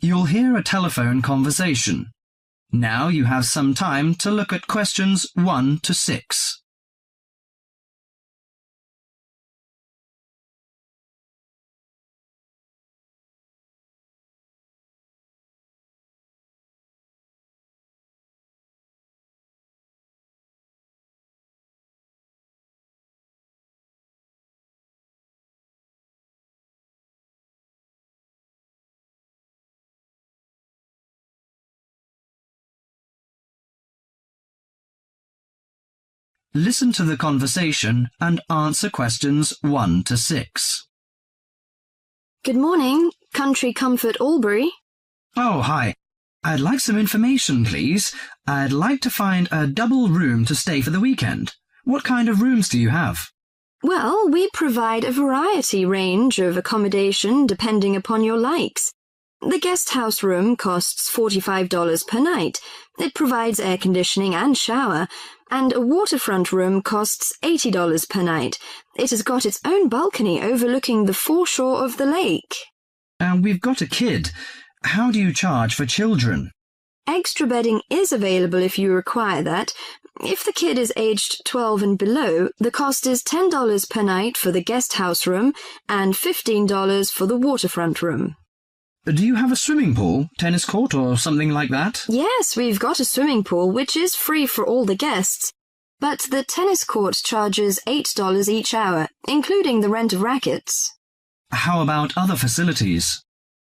You'll hear a telephone conversation. Now you have some time to look at questions 1 to 6. Listen to the conversation and answer questions 1 to 6. Good morning, Country Comfort Albury. Oh, hi. I'd like some information, please. I'd like to find a double room to stay for the weekend. What kind of rooms do you have? Well, we provide a variety range of accommodation depending upon your likes. The guest house room costs $45 per night. It provides air conditioning and shower, and a waterfront room costs $80 per night. It has got its own balcony overlooking the foreshore of the lake. We've got a kid. How do you charge for children? Extra bedding is available if you require that. If the kid is aged 12 and below, the cost is $10 per night for the guest house room and $15 for the waterfront room. Do you have a swimming pool, tennis court, or something like that? Yes, we've got a swimming pool, which is free for all the guests. But the tennis court charges $8 each hour, including the rent of rackets. How about other facilities?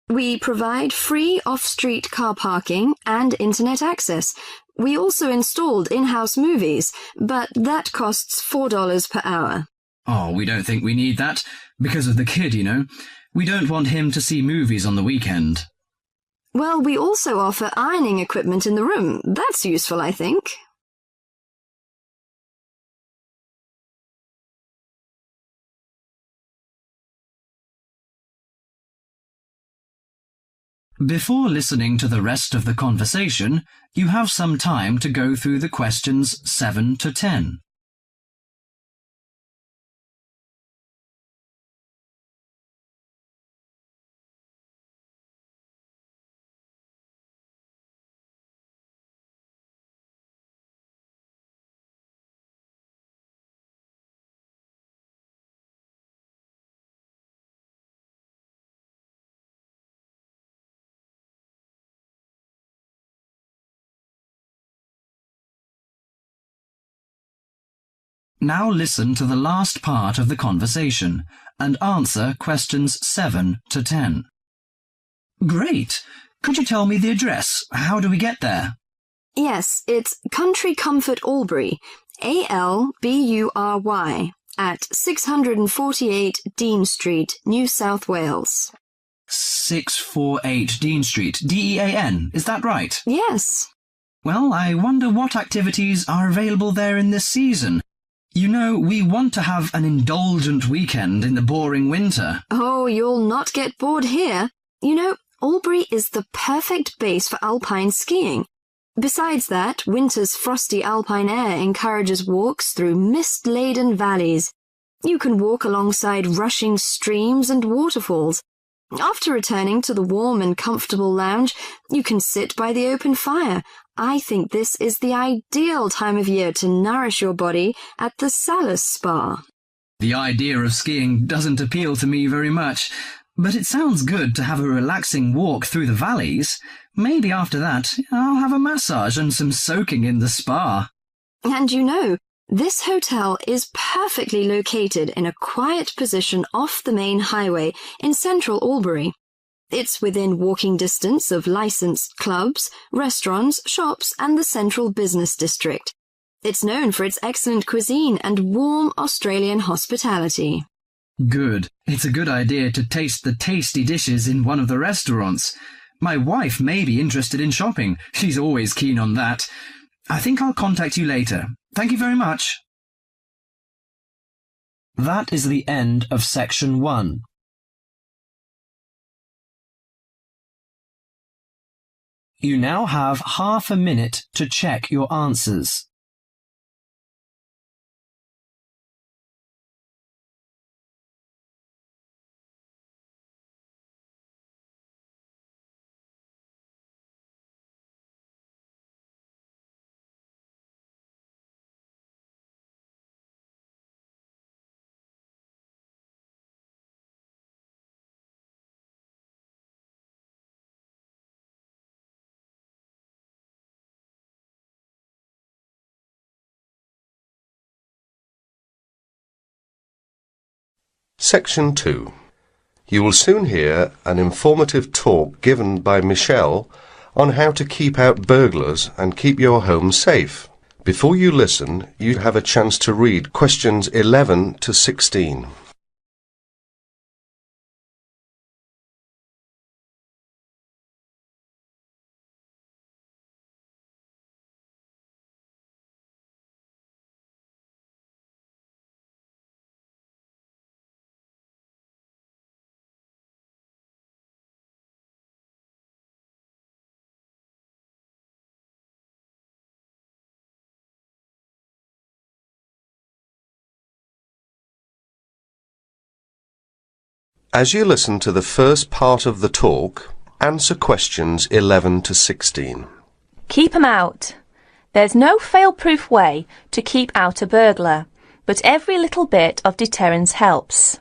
We provide free off-street car parking and internet access. We also installed in-house movies, but that costs $4 per hour. Oh, we don't think we need that, because of the kid, you know. We don't want him to see movies on the weekend. Well, we also offer ironing equipment in the room. That's useful, I think. Before listening to the rest of the conversation, you have some time to go through the questions 7 to 10. Now listen to the last part of the conversation and answer questions 7 to 10. Great! Could you tell me the address? How do we get there? Yes, it's Country Comfort Albury, Albury, at 648 Dean Street, New South Wales. 648 Dean Street, D-E-A-N, is that right? Yes. Well, I wonder what activities are available there in this season. You know, we want to have an indulgent weekend in the boring winter. Oh, you'll not get bored here. You know, Albury is the perfect base for alpine skiing. Besides that, winter's frosty alpine air encourages walks through mist-laden valleys. You can walk alongside rushing streams and waterfalls. After returning to the warm and comfortable lounge, you can sit by the open fire. I think this is the ideal time of year to nourish your body at the Salus Spa. The idea of skiing doesn't appeal to me very much, but it sounds good to have a relaxing walk through the valleys. Maybe after that, I'll have a massage and some soaking in the spa. And you know, this hotel is perfectly located in a quiet position off the main highway in central Albury. It's within walking distance of licensed clubs, restaurants, shops, and the central business district. It's known for its excellent cuisine and warm Australian hospitality. Good. It's a good idea to taste the tasty dishes in one of the restaurants. My wife may be interested in shopping. She's always keen on that. I think I'll contact you later. Thank you very much. That is the end of section 1. You now have half a minute to check your answers. Section 2. You will soon hear an informative talk given by Michelle on how to keep out burglars and keep your home safe. Before you listen, you have a chance to read questions 11 to 16. As you listen to the first part of the talk, answer questions 11 to 16. Keep 'em out. There's no fail-proof way to keep out a burglar, but every little bit of deterrence helps.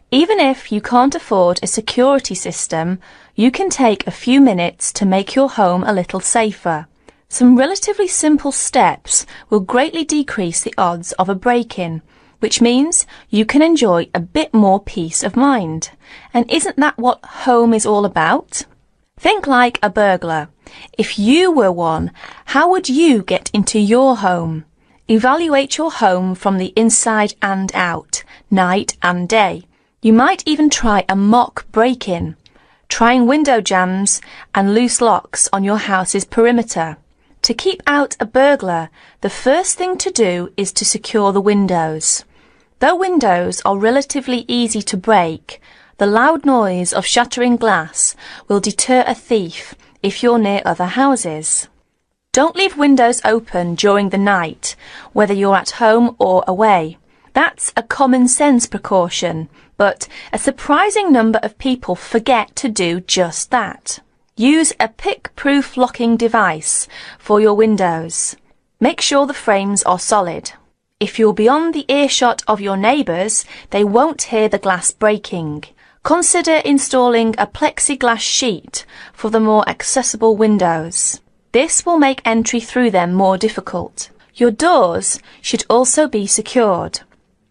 Even if you can't afford a security system, you can take a few minutes to make your home a little safer. Some relatively simple steps will greatly decrease the odds of a break-in, which means you can enjoy a bit more peace of mind. And isn't that what home is all about? Think like a burglar. If you were one, how would you get into your home? Evaluate your home from the inside and out, night and day. You might even try a mock break-in, trying window jams and loose locks on your house's perimeter. To keep out a burglar, the first thing to do is to secure the windows. Though windows are relatively easy to break, the loud noise of shattering glass will deter a thief if you're near other houses. Don't leave windows open during the night, whether you're at home or away. That's a common sense precaution, but a surprising number of people forget to do just that. Use a pick-proof locking device for your windows. Make sure the frames are solid. If you're beyond the earshot of your neighbours, they won't hear the glass breaking. Consider installing a plexiglass sheet for the more accessible windows. This will make entry through them more difficult. Your doors should also be secured.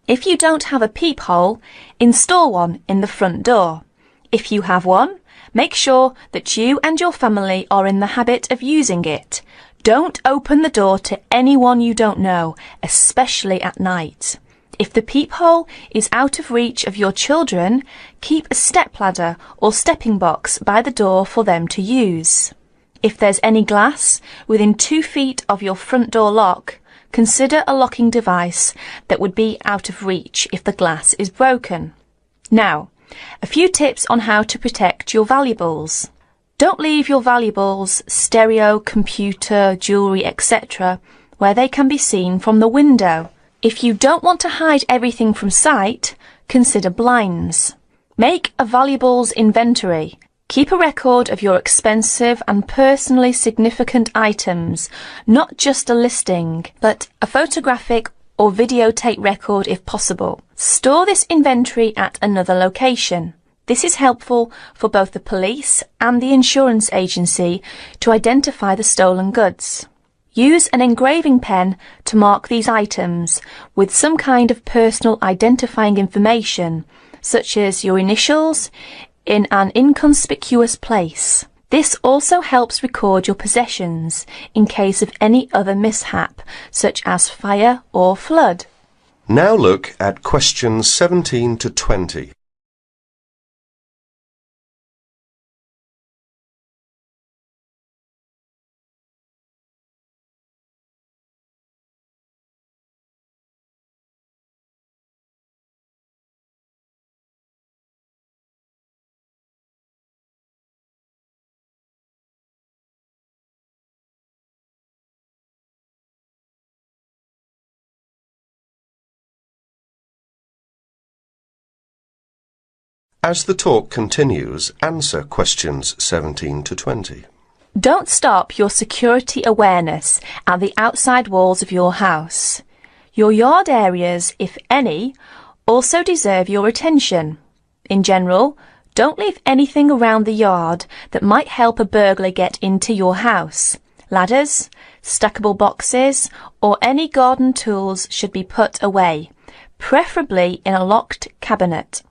If you don't have a peephole, install one in the front door. If you have one, make sure that you and your family are in the habit of using it. Don't open the door to anyone you don't know, especially at night. If the peephole is out of reach of your children, keep a stepladder or stepping box by the door for them to use. If there's any glass within 2 feet of your front door lock, consider a locking device that would be out of reach if the glass is broken. Now, a few tips on how to protect your valuables. Don't leave your valuables, stereo, computer, jewellery, etc., where they can be seen from the window. If you don't want to hide everything from sight, consider blinds. Make a valuables inventory. Keep a record of your expensive and personally significant items, not just a listing, but a photographic or videotape record if possible. Store this inventory at another location. This is helpful for both the police and the insurance agency to identify the stolen goods. Use an engraving pen to mark these items with some kind of personal identifying information, such as your initials, in an inconspicuous place. This also helps record your possessions in case of any other mishap, such as fire or flood. Now look at questions 17 to 20. As the talk continues, answer questions 17 to 20. Don't stop your security awareness at the outside walls of your house. Your yard areas, if any, also deserve your attention. In general, don't leave anything around the yard that might help a burglar get into your house. Ladders, stackable boxes, or any garden tools should be put away, preferably in a locked cabinet.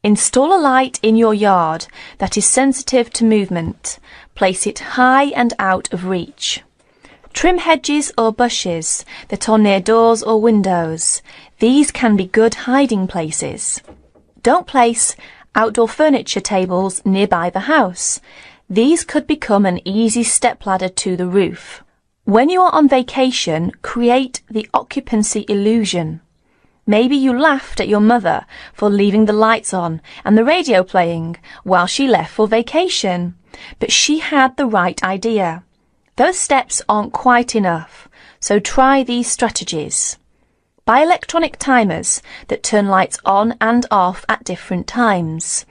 Install a light in your yard that is sensitive to movement. Place it high and out of reach. Trim hedges or bushes that are near doors or windows. These can be good hiding places. Don't place outdoor furniture tables nearby the house. These could become an easy stepladder to the roof. When you are on vacation, create the occupancy illusion. Maybe you laughed at your mother for leaving the lights on and the radio playing while she left for vacation, but she had the right idea. Those steps aren't quite enough, so try these strategies. Buy electronic timers that turn lights on and off at different times.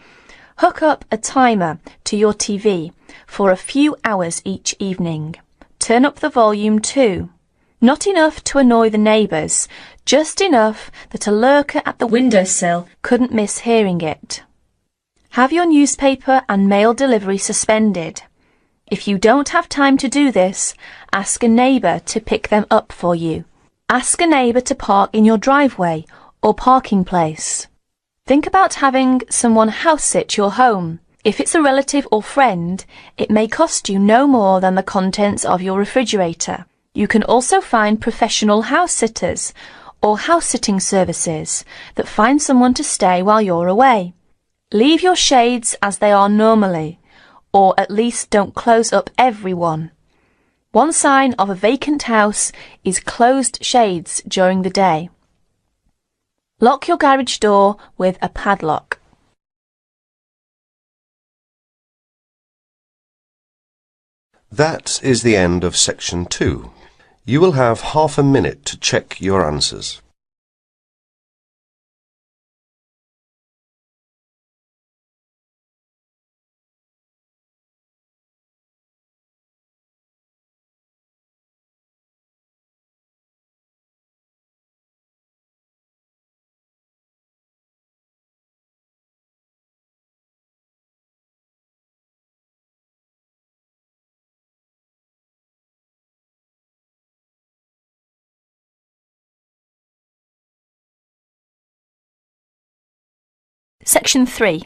Hook up a timer to your TV for a few hours each evening. Turn up the volume too. Not enough to annoy the neighbours, just enough that a lurker at the windowsill couldn't miss hearing it. Have your newspaper and mail delivery suspended. If you don't have time to do this, ask a neighbour to pick them up for you. Ask a neighbour to park in your driveway or parking place. Think about having someone house-sit your home. If it's a relative or friend, it may cost you no more than the contents of your refrigerator. You can also find professional house-sitters or house-sitting services that find someone to stay while you're away. Leave your shades as they are normally, or at least don't close up everyone. One sign of a vacant house is closed shades during the day. Lock your garage door with a padlock. That is the end of section 2. You will have half a minute to check your answers. Section 3.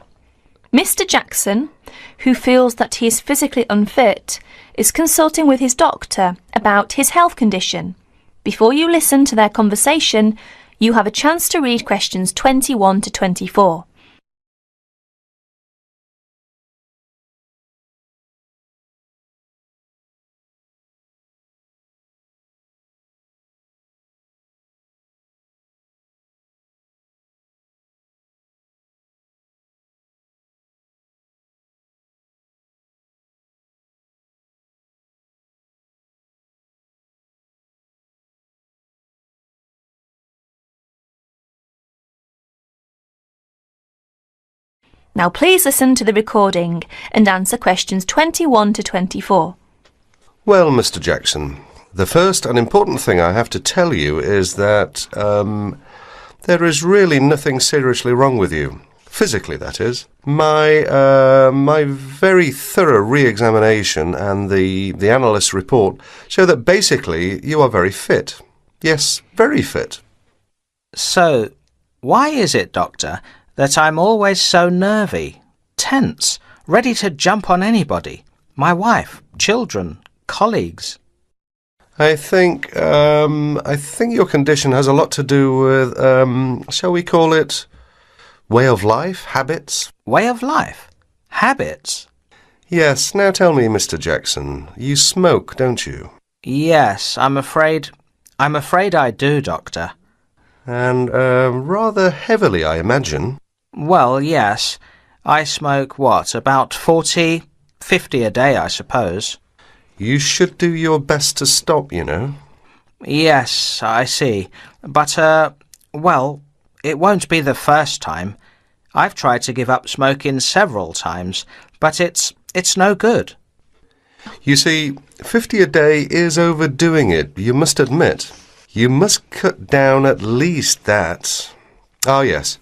Mr. Jackson, who feels that he is physically unfit, is consulting with his doctor about his health condition. Before you listen to their conversation, you have a chance to read questions 21 to 24. Now please listen to the recording and answer questions 21 to 24. Well, Mr. Jackson, the first and important thing I have to tell you is that there is really nothing seriously wrong with you. Physically, that is. My very thorough re-examination and the analyst's report show that basically you are very fit. Yes, very fit. So, why is it, Doctor, that I'm always so nervy, tense, ready to jump on anybody? My wife, children, colleagues. I think your condition has a lot to do with, shall we call it, way of life, habits? Way of life? Habits? Yes. Now tell me, Mr. Jackson, you smoke, don't you? Yes, I'm afraid I do, Doctor. And rather heavily, I imagine. Well, yes. I smoke, about 40, 50 a day, I suppose. You should do your best to stop, you know. Yes, I see. But, it won't be the first time. I've tried to give up smoking several times, but it's no good. You see, 50 a day is overdoing it, you must admit. You must cut down at least that. Ah, yes.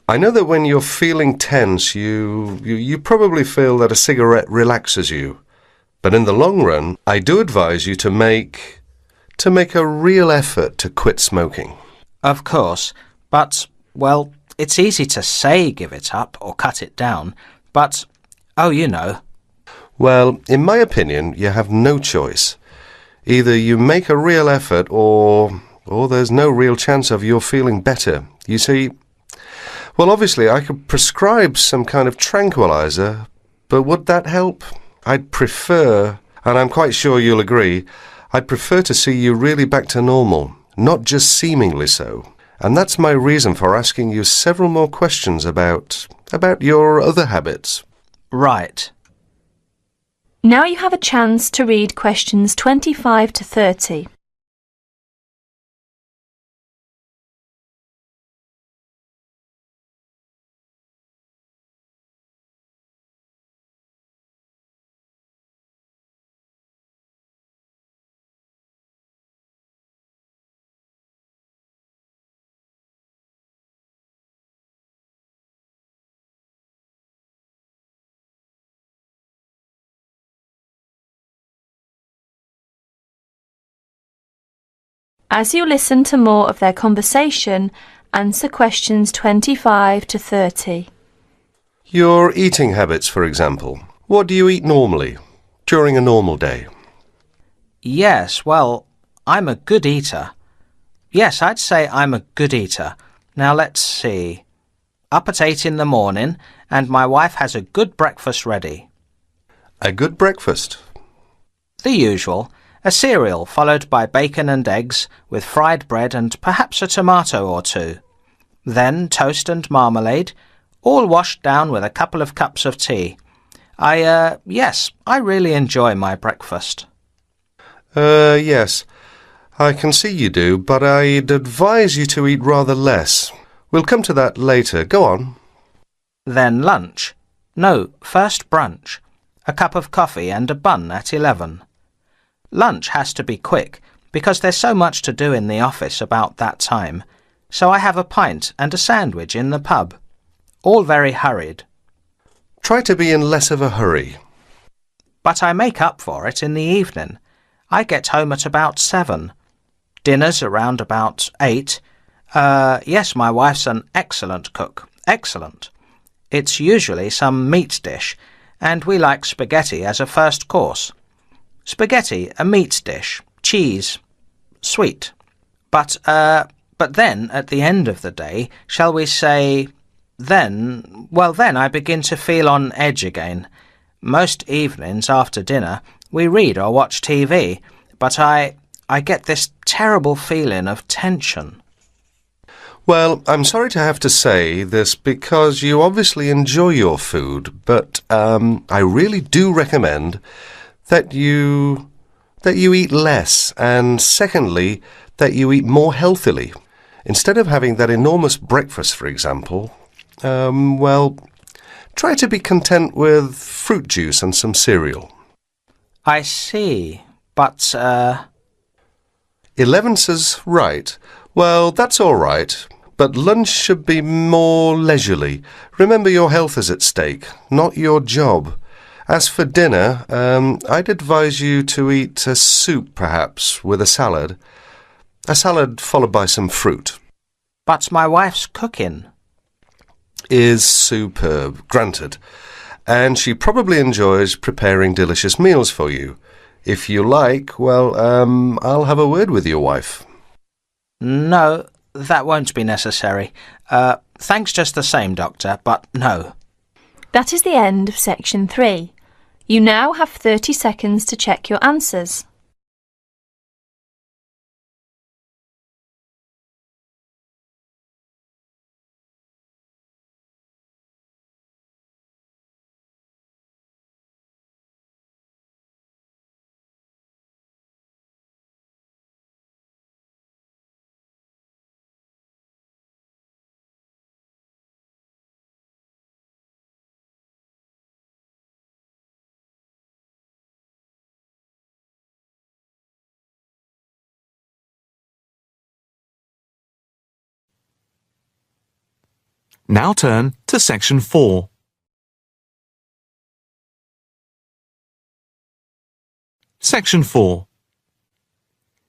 I know that when you're feeling tense, you probably feel that a cigarette relaxes you. But in the long run, I do advise you to make a real effort to quit smoking. Of course, but, it's easy to say give it up or cut it down, but, oh, you know. Well, in my opinion, you have no choice. Either you make a real effort or there's no real chance of your feeling better. You see, well, obviously I could prescribe some kind of tranquilizer, but would that help? I'd prefer, and I'm quite sure you'll agree, I'd prefer to see you really back to normal, not just seemingly so. And that's my reason for asking you several more questions about your other habits. Right. Now you have a chance to read questions 25 to 30. As you listen to more of their conversation, answer questions 25 to 30. Your eating habits, for example. What do you eat normally, during a normal day? Yes, well, I'm a good eater. Yes, I'd say I'm a good eater. Now let's see. Up at 8 in the morning, and my wife has a good breakfast ready. A good breakfast. The usual. A cereal followed by bacon and eggs with fried bread and perhaps a tomato or two. Then toast and marmalade, all washed down with a couple of cups of tea. Yes, I really enjoy my breakfast. Yes, I can see you do, but I'd advise you to eat rather less. We'll come to that later. Go on. Then lunch. No, first brunch. A cup of coffee and a bun at 11. Lunch has to be quick, because there's so much to do in the office about that time, so I have a pint and a sandwich in the pub. All very hurried. Try to be in less of a hurry. But I make up for it in the evening. I get home at about 7. Dinner's around about 8. Yes, my wife's an excellent cook. Excellent. It's usually some meat dish, and we like spaghetti as a first course. Spaghetti, a meat dish, cheese, sweet. But then, at the end of the day, shall we say, then I begin to feel on edge again. Most evenings after dinner, we read or watch TV, but I get this terrible feeling of tension. Well, I'm sorry to have to say this because you obviously enjoy your food, but I really do recommend that you eat less, and secondly, that you eat more healthily. Instead of having that enormous breakfast, for example, try to be content with fruit juice and some cereal. I see, but 11 says right. Well, that's all right, but lunch should be more leisurely. Remember, your health is at stake, not your job. As for dinner, I'd advise you to eat a soup, perhaps, with a salad. A salad followed by some fruit. But my wife's cooking is superb, granted. And she probably enjoys preparing delicious meals for you. If you like, I'll have a word with your wife. No, that won't be necessary. Thanks just the same, Doctor, but no. That is the end of section 3. You now have 30 seconds to check your answers. Now turn to section 4. Section 4.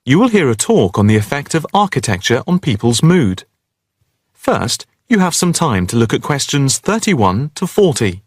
You will hear a talk on the effect of architecture on people's mood. First, you have some time to look at questions 31 to 40.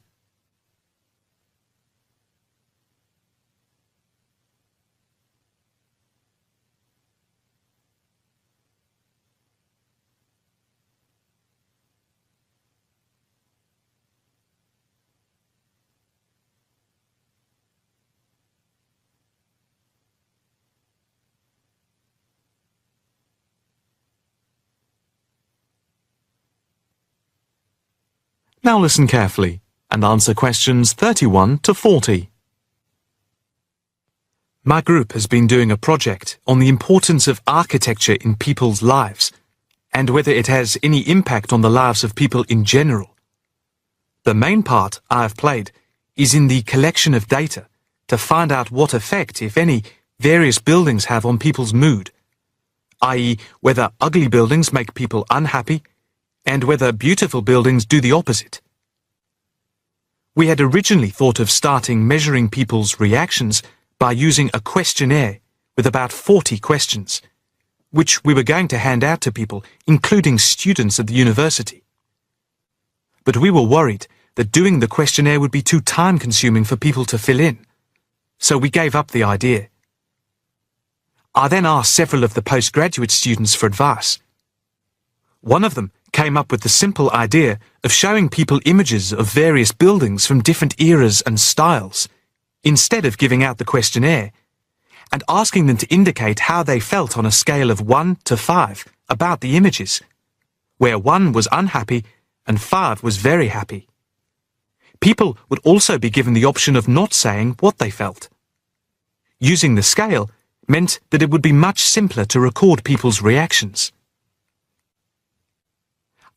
Now listen carefully and answer questions 31 to 40. My group has been doing a project on the importance of architecture in people's lives and whether it has any impact on the lives of people in general. The main part I have played is in the collection of data to find out what effect, if any, various buildings have on people's mood, i.e., whether ugly buildings make people unhappy and whether beautiful buildings do the opposite. We had originally thought of starting measuring people's reactions by using a questionnaire with about 40 questions, which we were going to hand out to people, including students at the university. But we were worried that doing the questionnaire would be too time-consuming for people to fill in, so we gave up the idea. I then asked several of the postgraduate students for advice. One of them came up with the simple idea of showing people images of various buildings from different eras and styles, instead of giving out the questionnaire, and asking them to indicate how they felt on a scale of 1 to 5 about the images, where 1 was unhappy and 5 was very happy. People would also be given the option of not saying what they felt. Using the scale meant that it would be much simpler to record people's reactions.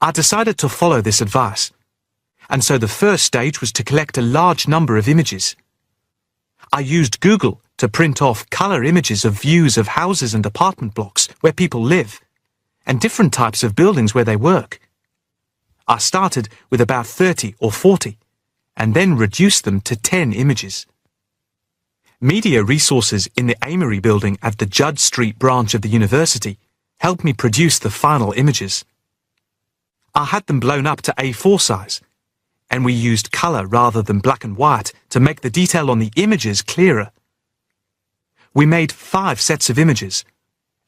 I decided to follow this advice, and so the first stage was to collect a large number of images. I used Google to print off colour images of views of houses and apartment blocks where people live, and different types of buildings where they work. I started with about 30 or 40, and then reduced them to 10 images. Media resources in the Amory building at the Judd Street branch of the university helped me produce the final images. I had them blown up to A4 size, and we used colour rather than black and white to make the detail on the images clearer. We made 5 sets of images,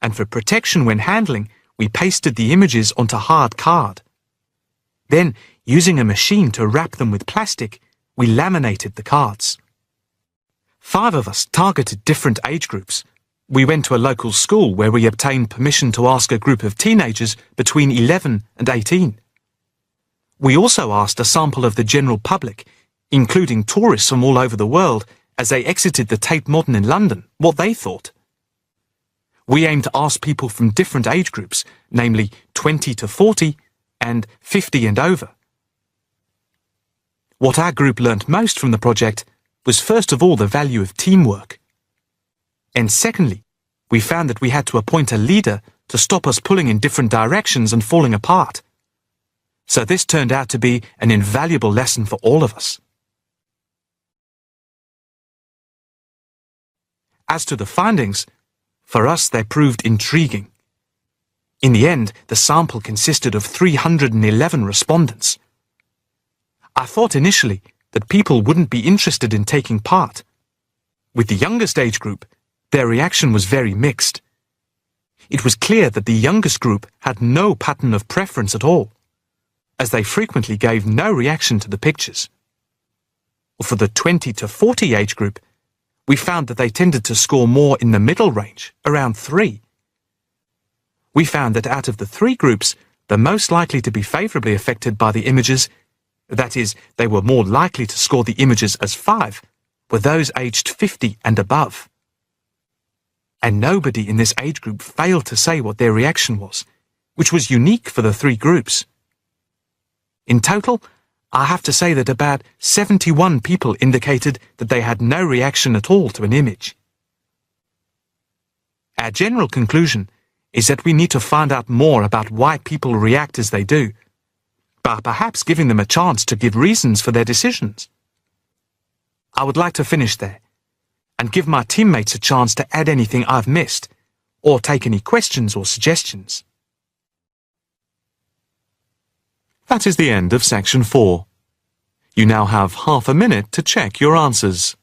and for protection when handling, we pasted the images onto hard card. Then, using a machine to wrap them with plastic, we laminated the cards. 5 of us targeted different age groups. We went to a local school where we obtained permission to ask a group of teenagers between 11 and 18. We also asked a sample of the general public, including tourists from all over the world, as they exited the Tate Modern in London, what they thought. We aimed to ask people from different age groups, namely 20 to 40 and 50 and over. What our group learnt most from the project was first of all the value of teamwork. And secondly, we found that we had to appoint a leader to stop us pulling in different directions and falling apart. So this turned out to be an invaluable lesson for all of us. As to the findings, for us they proved intriguing. In the end, the sample consisted of 311 respondents. I thought initially that people wouldn't be interested in taking part. With the youngest age group, their reaction was very mixed. It was clear that the youngest group had no pattern of preference at all, as they frequently gave no reaction to the pictures. For the 20 to 40 age group, we found that they tended to score more in the middle range, around 3. We found that out of the 3 groups, the most likely to be favourably affected by the images, that is, they were more likely to score the images as 5, were those aged 50 and above. And nobody in this age group failed to say what their reaction was, which was unique for the 3 groups. In total, I have to say that about 71 people indicated that they had no reaction at all to an image. Our general conclusion is that we need to find out more about why people react as they do, by perhaps giving them a chance to give reasons for their decisions. I would like to finish there, and give my teammates a chance to add anything I've missed, or take any questions or suggestions. That is the end of section 4. You now have half a minute to check your answers.